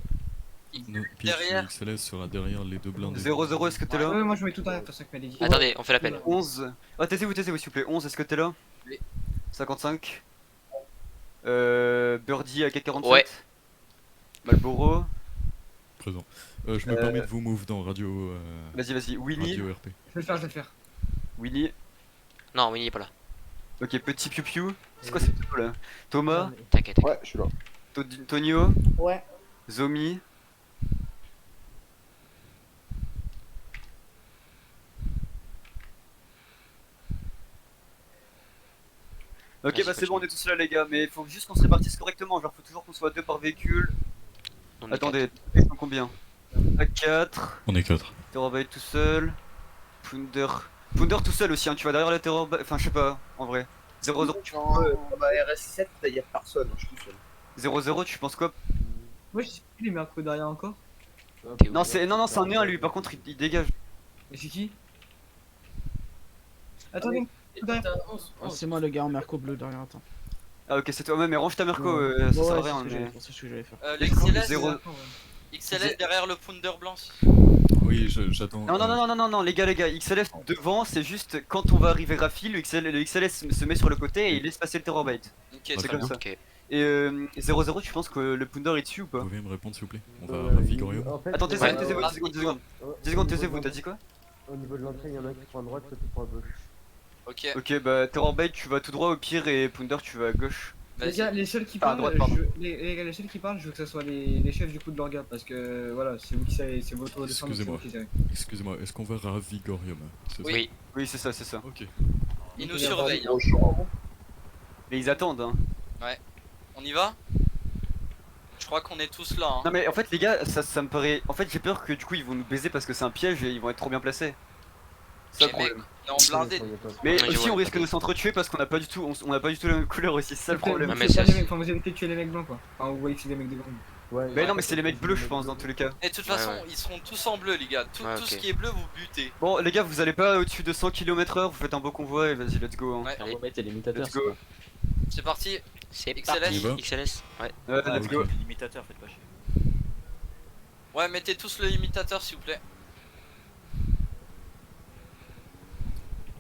Pitch, le XLS sera derrière les deux blindés. 0-0, est-ce que t'es là? Ouais, moi je mets tout derrière, c'est ça que m'avait dit. Attendez, on fait l'appel. 11. Ah, taisez-vous, s'il vous plaît. 11, est-ce que t'es là? Oui. 55. Birdie à 47. Ouais. Malboro. Présent. Je me permets de vous move dans radio. Vas-y, Willy. Radio RP. Je vais le faire. Willy. Non, Winnie est pas là. Ok, petit Piu Piu. C'est quoi ce pseudo là? Thomas. T'inquiète. Ouais, je suis là. Tonio. Ouais. Zomi. Ok, bah c'est bon, on est tous là les gars, mais il faut juste qu'on se répartisse correctement, genre faut toujours qu'on soit 2 par véhicule. Attendez, ils sont combien? À 4. On est 4. Terrorbite tout seul. Pounder tout seul aussi, hein, tu vas derrière le Terrorbite, enfin je sais pas, en vrai. 0-0 tu penses Bah RS7, y'a personne, je suis tout seul. 0-0 tu penses quoi? Moi je sais plus les mercos derrière encore. Non, c'est un néant lui, par contre il dégage. Et c'est qui? Attendez, tout derrière. C'est moi le gars en merco bleu derrière, attends. Ah ok, c'est toi même, mais range ta merco, ça sert à rien. C'est ce que j'allais faire. L'XLS XLS derrière le Pounder blanc. Oui, j'attends. Non, les gars, XLS devant, c'est juste quand on va arriver à fil, le XLS se met sur le côté et il laisse passer le Terrorbite. Ok, c'est comme ça. Ok. Et 0-0, tu penses que le Pounder est dessus ou pas? Vous pouvez me répondre s'il vous plaît? On va à Vigorium. Attends, taisez-vous, 10 secondes, taisez-vous, t'as dit quoi? Au niveau de l'entrée, il y en a qui prend à droite, l'autre qui prend à gauche. Ok. Ok, bah Terrorbite, tu vas tout droit au pire et Pounder, tu vas à gauche. Les gars, les seuls qui Ah, à parlent, droite, pardon. les seuls qui parlent, je veux que ça soit les chefs du coup de l'orga parce que voilà, c'est vous qui savez, c'est votre descente. Excusez-moi, est-ce qu'on va à Vigorium? Oui. Oui, c'est ça. Ok. Ils nous surveillent. Mais ils attendent, hein. Ouais. On y va? Je crois qu'on est tous là. Hein. Non, mais en fait, les gars, ça me paraît. En fait, j'ai peur que du coup ils vont nous baiser parce que c'est un piège et ils vont être trop bien placés. C'est ça le problème. On est en blindé. Mais Ouais, aussi, ouais, on risque ok. de s'entretuer parce qu'on n'a pas du tout, on n'a pas du tout la même couleur aussi, c'est ça le problème. mais ça, Enfin, vous évitez de tuer les mecs blancs quoi. Enfin, vous voyez que c'est des mecs de blancs. Mais non, mais c'est les mecs bleus, je pense, dans tous les cas. Et de toute façon, ouais. ils seront tous en bleu, les gars. Tout ce qui est bleu, vous butez. Bon, les gars, vous allez pas au-dessus de 100 km/h, vous faites un beau convoi et vas-y, let's go. Hein. Ouais. On va mettre les limitateurs. Let's go. C'est parti. C'est XLS. parti. XLS. Ouais. Let's go. Limitateur, faites pas chier. Ouais, mettez tous le imitateur, s'il vous plaît.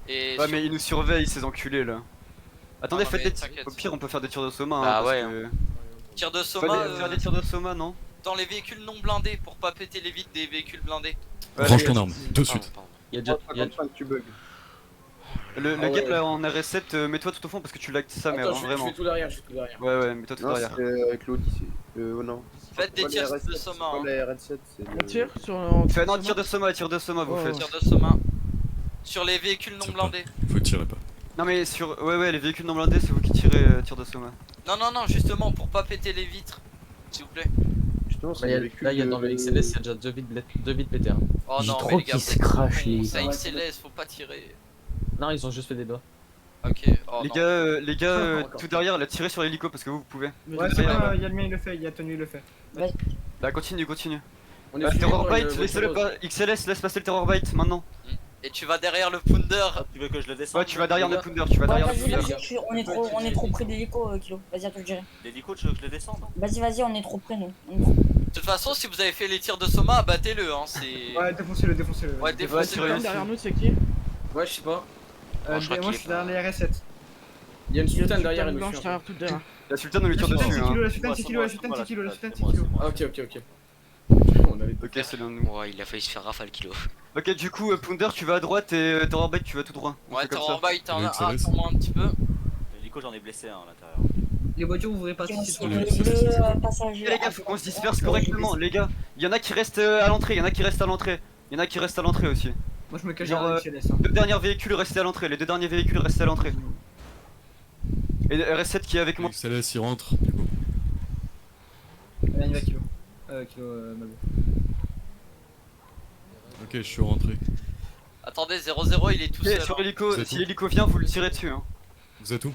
Et Ouais, mais ils nous surveillent, ces enculés là. Attendez, non, faites mais des t'inquiète. Au pire, on peut faire des tirs de soma. Bah hein, ouais, parce que... tir de Faut soma faire des tirs de soma, non? dans les véhicules non blindés pour pas péter les vitres des véhicules blindés. Range ton arme, de suite. Il y a déjà. Tu bugs. Le gars là en RS7, mets-toi tout au fond parce que tu lags sa mère, hein, vraiment. Je fais tout derrière. Ouais, mets-toi tout Non, derrière. c'est avec l'Odyssey. Non. Faites des Pas tirs les de RS7, soma. c'est Hein. pas les RS7, c'est On le... tire sur. Fais non, tir de soma, vous faites. Tir de soma. Sur les véhicules non Tire pas. blindés. Faut tirer pas. Non mais sur... Ouais, les véhicules non blindés, c'est vous qui tirez tir de soma. Non, justement pour pas péter les vitres. S'il vous plaît. Justement, c'est Là, les véhicules il y a dans le XLS, il y a déjà 2 vides pétés. Hein. Oh J'ai non, trop mais les gars, qu'ils vous se êtes crachent, cons, les ça gars. XLS, faut pas tirer. Non, ils ont juste fait des doigts. Ok, oh Les non. gars, tout derrière, là, tirez sur l'hélico parce que vous pouvez. Ouais, c'est bon, il y a le mien, il le fait, il y a Tony, il le fait. Bah continue. On est Terrorbite, laissez-le pas. XLS, laisse passer le Terrorbite maintenant. Et tu vas derrière le Pounder. Tu veux que je le descende? Ouais, tu vas derrière le Pounder, tu vas Ouais, derrière le vas-y, Pounder. vas-y, on est trop près de l'hélico, Kilo. Vas-y, à toi de gérer. L'hélico, tu veux que je le descende? Vas-y, on est trop près, nous. On est trop- De toute façon, si vous avez fait les tirs de Soma, abattez-le, hein, c'est... Ouais, défoncez-le, défoncez-le. Ouais, défoncez-le. Derrière nous, c'est qui? Ouais, je sais pas. Moi, je crois je qu'il suis est pas- derrière les RS7. Il y a une sultane derrière, elle me blanche suit. derrière tout derrière. La sultane on lui La tire sultane, dessus c'est hein. kilo, la sultane, c'est kilo, la sultane, c'est kilo, la sultane, c'est kilo. Ah, ok. On avait... Ok, c'est l'un de nous. Ouais, il a failli se faire rafale kilo. Ok, du coup, Pounder, tu vas à droite et Terrorbite, tu vas tout droit. On Ouais, fait comme Terror ça. Bite, t'en Le as un, XLS. attends-moi un petit peu. Lico, j'en ai blessé un à l'intérieur. Les voitures, vous répartissez Sur sur le le c'est- bleu c'est- c'est- passager. Les gars, faut qu'on se disperse correctement, les gars. Il y en a qui restent à l'entrée, il y en a qui restent à l'entrée. Il y en a qui restent à l'entrée aussi. Moi, je me cache Genre, derrière les XLS. Hein. Deux derniers véhicules restés à l'entrée, les deux derniers véhicules restés à l'entrée. Et RS7 qui est avec moi. XLS, il rentre, du coup. Allez, on y va, kilo. Mabo. Ok, je suis rentré. Attendez, 0-0, il est tout Ok, seul. sur hein. l'hélico, Vous êtes si où l'hélico vient, vous le tirez dessus. Hein. Vous êtes où?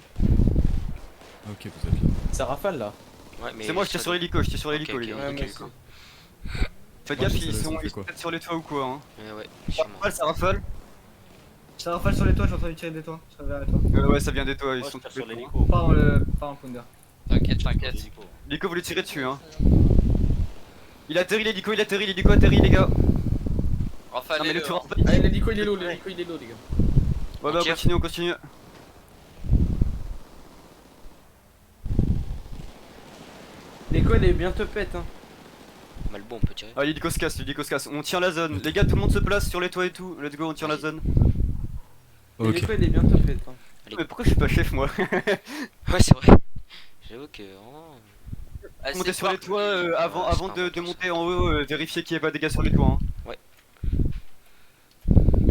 Ok, vous êtes là. Ça rafale là. Ouais, mais C'est moi, j'étais sur l'hélico, j'étais sur l'hélico, Ok, les gars. ok, Ouais, ok, moi d'accord. aussi. Faites Ouais, gaffe, ça ils laisse, sont on fait quoi peut-être sur les toits ou quoi. Hein. Ouais, Ça sûrement. rafale, ça rafale. Ça rafale sur les toits, j'ai entendu tirer des toits. Ça va vers les toits. Ouais, ça vient des toits, ils Moi, sont je tire tous sur les toits. l'hélico. Pas en Pounder. T'inquiète, t'inquiète. L'hélico. L'hélico, vous le tirez dessus. Hein. Il atterrit, l'hélico atterrit, les gars. Enfin, Non, mais allez, le tour Allez, l'hélico il est low, les gars. Ouais, bah, tire. on continue. L'écho, elle est bientôt pète, hein. Malbo, on peut tirer. Ah, l'hélico se casse. On tient la zone. Les gars, tout le monde se place sur les toits et tout. Let's go, on tient la zone. Ok. L'écho, elle est bientôt pète, hein. Mais pourquoi je suis pas chef, moi? Ouais, c'est vrai. J'avoue que. Oh. Ah, Monter c'est sur les fort. toits avant, Ouais, avant c'est pas de un bon monter en haut, vérifier qu'il n'y ait pas de dégâts sur les toits. Hein.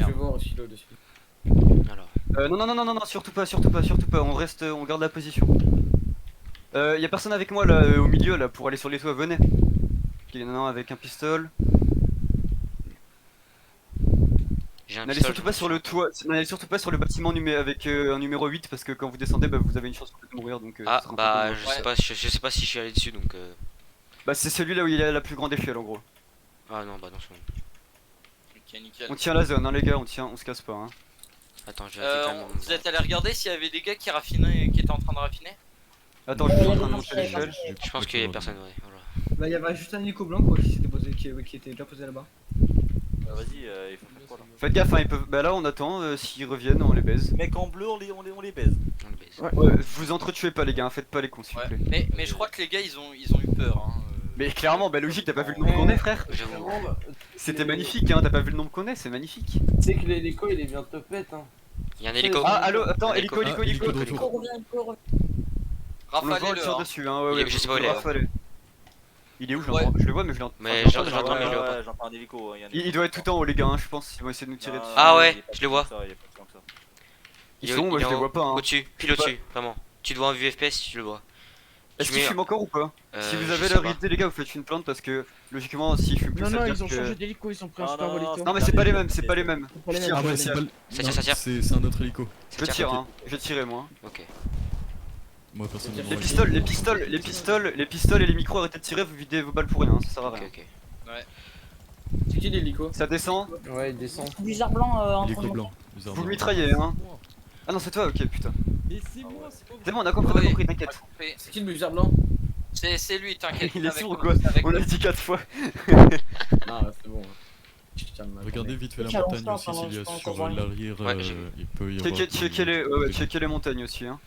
Je vais voir aussi dessus. Alors. Non, surtout pas. On garde la position. Y'a personne avec moi là au milieu là pour aller sur les toits, venez. Ok, il y en a un avec un pistolet. J'ai un N'allez pistolet, surtout pas sur le toit, n'allez surtout pas sur le bâtiment avec un numéro 8 parce que quand vous descendez, bah, vous avez une chance de mourir donc. Ah, ça sera un bah, peu dommage. je sais pas si je suis allé dessus donc. Bah, c'est celui là où il y a la plus grande échelle en gros. Ah non, bah non, c'est bon. Ok, nickel. On tient la zone, hein, les gars, on se casse pas. Hein. Attends, je vais vérifier quand même. Vous êtes allé regarder s'il y avait des gars qui raffinaient, qui étaient en train de raffiner? Attends, je suis en train de monter l'échelle. Je pense qu'il y a personne, ouais. Voilà. Bah, il y avait juste un hélico blanc quoi, qui s'était posé, qui était déjà posé là-bas. Vas-y, il faut faire quoi là? Faites gaffe, hein, ils peuvent. Bah là, on attend, s'ils reviennent, on les baise. Mec en bleu, on les baise. On le baise. Ouais, vous entretuez pas, les gars, hein, faites pas les cons s'il vous Ouais. plaît. Mais je crois que les gars ils ont eu peur. Hein. Mais clairement, bah logique, t'as pas vu le nombre qu'on est, frère. J'avoue. C'était magnifique, hein, t'as pas vu le nombre qu'on est, c'est magnifique. Tu sais que l'hélico, il est bientôt pète, hein. Il y a un hélico. Ah, allô, attends, Un hélico. Ah, hélico de retour. Revient, revient. On le voit, on le Rafalez-le. tire Hein. dessus, hein, ouais, Je sais pas où il est. rafaler. Il est où, je Ouais. l'entends. Je le vois, mais je l'entends. Mais Enfin, j'entends, mais je le vois pas. Ouais, j'entends un hélico. Il doit être tout en haut, les gars, hein, je pense. Ils vont essayer de nous tirer dessus. Ah ouais, je le vois. Ils sont où, moi il est je les en- vois pas. Hein. Au-dessus, pile au-dessus, vraiment. Tu te vois en vue FPS, tu le vois. Est-ce Tu qu'ils mets- fument encore ou pas? Si vous je avez sais la pas. réalité, les gars, vous faites une plainte parce que logiquement, s'ils fument plus, Non, ça non, veut ils dire ont que- changé d'hélico, ils sont pris un Non, super non, hélico. Non, mais c'est pas les mêmes, c'est pas les mêmes. pas les mêmes. Ah ouais, c'est pas le. Ça non, tire, ça tire. C'est un autre hélico. Je tire, hein. Je vais tirer, moi. Ok. Moi, personnellement. Les pistoles et les micros, arrêtez de tirer, vous videz vos balles pour rien, ça sert à rien. Ok. Ouais. C'est qui l'hélico? Ça descend. Ouais, il descend. Bizarre blanc en Hélico train de blanc. Vous le mitraillez, hein. Ah non, c'est toi, ok, putain. Mais c'est moi, c'est pas C'est bon, on a compris, Oui. t'inquiète. C'est qui le bizarre blanc? C'est lui, t'inquiète. Il est avec sourd ou nous, quoi? c'est avec On a nous. dit 4 fois. Non, c'est bon. Je tiens de ma Regardez vite fait la Tiens, montagne on aussi se lance, s'il y a on se sur lance. l'arrière. Ouais, j'ai- Il peut y avoir. Checker les montagnes aussi, hein.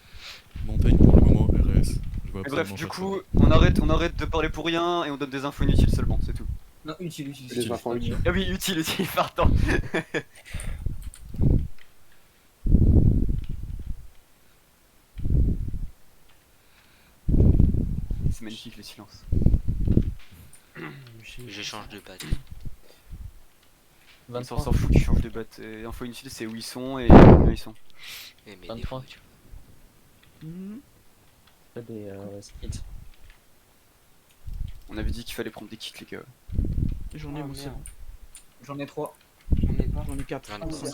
Montagne pour le moment, RS. Je vois Et bref, absolument du pas coup, on arrête de parler pour rien et on donne des infos inutiles seulement, c'est tout. Non, utile. Les enfants utiles. Ah oui, utile, pardon. C'est magnifique le silence. Je change de patte. On s'en fout, tu changes de batte. Et info inutile, c'est où ils sont et où ils sont. Eh, mais 23. des fois, tu Pas des skits. On avait dit qu'il fallait prendre des kits, les gars. J'en ai Ah, moi, c'est merde. bon. J'en ai 3. J'en ai pas. J'en ai 4. J'en ai pas.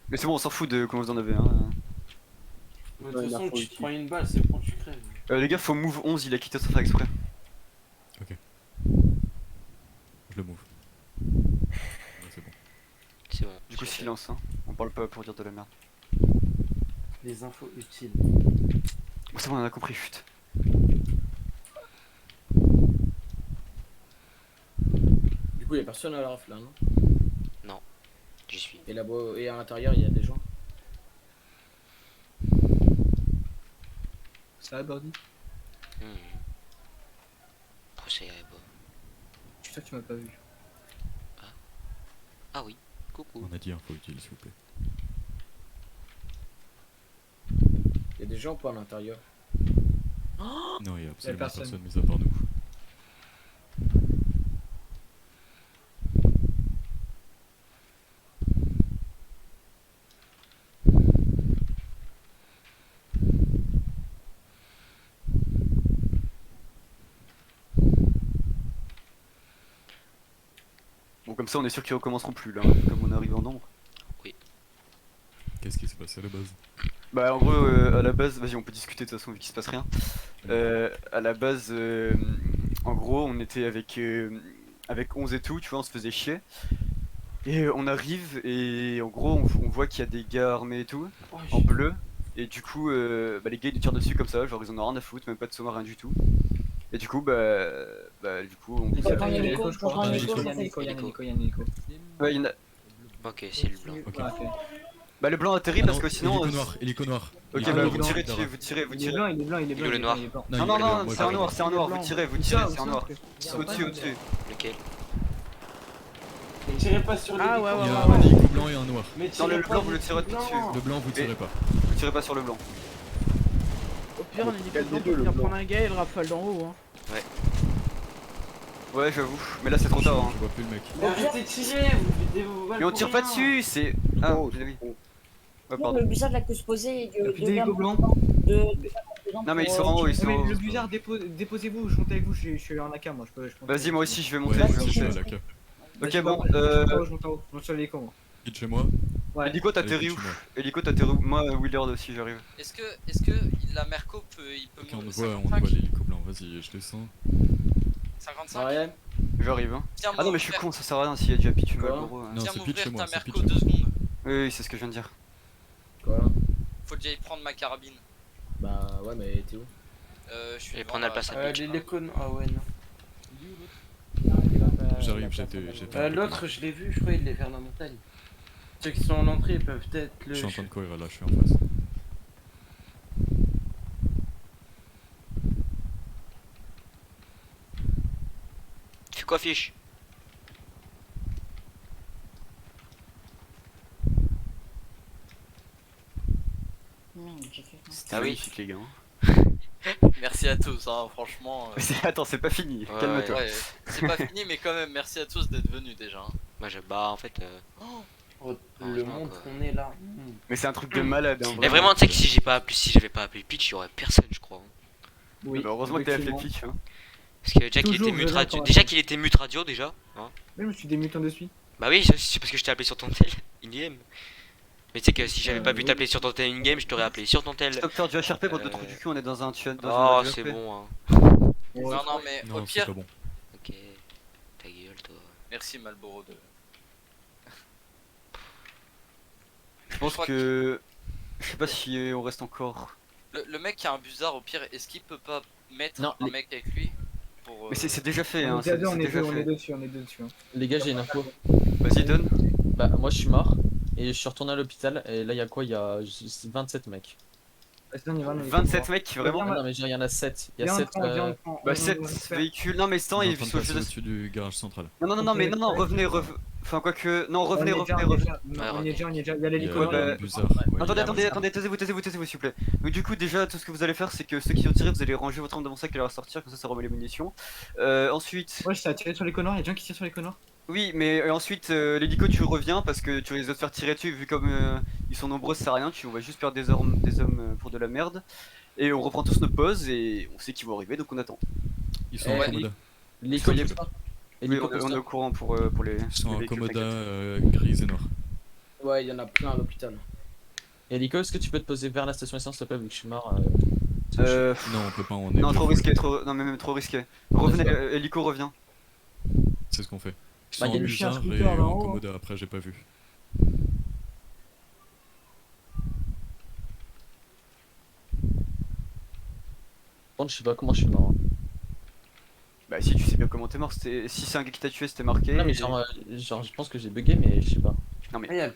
Mais c'est bon, on s'en fout de comment vous en avez. Hein. De toute façon, tu te prends une balle, c'est bon, tu crèves. Les gars, faut move 11, il a quitté sans faire exprès. Je le move. Ouais, c'est bon. C'est bon. Du coup, silence, hein. On parle pas pour dire de la merde. Des infos utiles. Bon, c'est bon, on a compris, chut. coup, y'a personne à la ref là, non? Non, j'y suis. Et là-bas, et à l'intérieur, il y a des gens. Ça va, Birdie? Procès, bon. Je suis sûr que tu m'as pas vu. Ah oui, coucou. On a dit info utile, s'il vous plaît. Il y a des gens pas à l'intérieur. Non, il y a absolument personne. personne mis à part nous. Bon, comme ça, on est sûr qu'ils recommenceront plus là, comme on arrive en nombre. Qu'est-ce qui s'est passé à la base? Bah, en gros, à la base, vas-y, on peut discuter de toute façon vu qu'il se passe rien. À la base, en gros, on était avec 11 et tout, tu vois, on se faisait chier. Et on arrive et en gros, on voit qu'il y a des gars armés et tout, en bleu. Et du coup, bah, les gars ils nous tirent dessus comme ça, genre ils en ont rien à foutre, même pas de sommar, rien du tout. Et du coup, du coup, on. Il y a un hélico, je crois. Il y a un hélico, il y a un hélico. Ouais, il y en a. Ok, c'est le blanc. Ok. Bah, le blanc atterrit Ah parce non, que sinon. hélico noir. Ok, Hélico bah, noir. vous tirez dessus, vous tirez. Il est blanc, il est blanc, il est blanc. Le noir. Non, non, non, c'est un noir, vous tirez, c'est un noir. Au-dessus, au-dessus. Lequel? Mais tirez pas sur les Ah, ouais, Il y ouais, a un hélico blanc et un noir. Mais Non, tirez le pas blanc, du vous le tirez blanc. dessus. Le blanc, vous tirez pas. Vous tirez pas sur le blanc. Au pire, on est Quel des des blancs deux, pour le faire blanc? prendre un gars et le rafale d'en haut. Hein. Ouais, j'avoue. Mais là, c'est trop tard. Hein. Je vois plus le mec. Mais arrêtez de tirer, vous Mais on tire pas dessus, c'est. Ah, oui. Ouais, Non, pardon. le bizarre l'a que se poser et Il y a plus d'hélico blanc. Non, mais ils sont en haut, ils sont Mais en haut. le bizarre, déposez-vous, je monte avec vous, je suis en AK moi, je peux. Vas-y, moi aussi, je vais monter. Ouais, je vais c'est monter. la AK. Ok, bon, Je monte en haut, je monte sur l'hélico moi. Quitte chez moi. Ouais. Hélico, t'atterris Allez, où? quitte-moi. Hélico, t'atterris où? Moi, Willard aussi, j'arrive. Est-ce que la Merco peut, il peut Ok, on monter voit 55? l'hélico blanc. Vas-y, je descends. 55? Ouais. J'arrive. Hein. Viens Ah non, mais je suis m'ouvrir- con, ça sert à rien s'il y a déjà pitch Quoi Malboro. Non, Viens c'est pitch m'ouvrir chez moi, ta c'est pitch Merco chez 2 moi. secondes. Oui, c'est ce que je viens de dire. Quoi? Faut que j'aille prendre ma carabine. Bah ouais, mais t'es où? Je suis Je vais devant prendre la place à pitch. L'hélico, ah ouais, non. J'arrive, j'étais. L'autre, je l'ai vu, je crois, il est vers la montagne. Ceux qui sont en entrée ils peuvent peut-être Je le. suis en train de courir là, je suis en face. Tu fais quoi, fiche? C'était Ah oui. magnifique, les gars. Merci à tous, hein, franchement. Attends, c'est pas fini, Ouais, calme-toi. Ouais, c'est pas fini, mais quand même, merci à tous d'être venus déjà. hein. Moi, bah, en fait. Oh, le Heureusement, monde quoi. qu'on est là. Mais c'est un truc de malade. Hein, Mais vraiment, tu sais que si j'avais pas appelé pitch, il y aurait personne, je crois. Oui. Bah, heureusement que t'as appelé effectivement. pitch. Hein. Parce que déjà qu'il Toujours était mute raison radio. pour Déjà attendre. qu'il était mute radio, déjà. Hein. Mais je me suis démutant de suite. Bah oui, c'est parce que je t'ai appelé sur ton tel in-game. Mais tu sais que si j'avais pas pu t'appeler sur ton tel in-game, je t'aurais appelé sur ton tel. Stop faire du HRP pour d'autres du cul, on est dans un chat. Oh, c'est bon, hein. Non, non, mais au Non, c'est pire, pas bon. Ok. Ta gueule, toi. merci Malboro de. Je pense crois que. Je sais pas si on reste encore. Le mec qui a un busard, au pire, est-ce qu'il peut pas mettre Non, un les- mec avec lui pour, Mais c'est déjà fait, On hein. est C'est deux, on est déjà deux, on est fait. deux dessus, on est deux dessus. hein. Les gars, j'ai une info. Vas-y, donne. Bah, moi je suis mort et je suis retourné à l'hôpital. Et là, il y a quoi? Il y a 27 mecs. Vas-y, on y va, on y va. 27 mecs, vraiment. Ah non, mais je veux dire, il y en a 7. Il y a Viens, 7. on prend, viens, on prend. Bah, On 7 va se faire. véhicules. Non, mais On sans, est en il train de faut passer juste. au-dessus du garage central. Non, mais non, revenez. Enfin, quoique. Non, revenez. On y est déjà, on y est déjà, il y a Il y a l'hélico. bah, un busard. Ouais, Attendez, taisez-vous, s'il vous plaît. Donc, du coup, déjà, tout ce que vous allez faire, c'est que ceux qui ont tiré, vous allez ranger votre arme dans mon sac et la ressortir, comme ça remet les munitions. Ensuite. Ouais, je t'ai tiré sur les connards, il y a des gens qui tirent sur les connards. Oui, mais ensuite, l'hélico, tu reviens parce que tu risques de te faire tirer dessus, vu comme ils sont nombreux, ça sert à rien, on va juste perdre des hommes pour de la merde. Et on reprend tous nos pauses et on sait qu'ils vont arriver, donc on attend. Ils sont en Komoda. L'hélico, Soyez- pousse pas. Oui, Hélico, on pousse est pas. au courant pour les. Ils sont les en véhicules, Komoda t'inquiète. grise et noir. Ouais, il y en a plein à l'hôpital. Hélico, est-ce que tu peux te poser vers la station essence, s'il te plaît, vu que je suis mort? Non, on peut pas, on est. Non, trop full. risqué, non, mais même trop risqué. Revenez, hélico revient. C'est ce qu'on fait. Ils Bah, sont y a en le chien busard et scooter là en en haut. Komoda, après j'ai pas vu. Bon, je sais pas comment je suis mort. Bah si tu sais bien comment t'es mort, si c'est un gars qui t'a tué c'était marqué. Non mais et- genre je pense que j'ai bugué mais je sais pas. Non mais Ah, il y a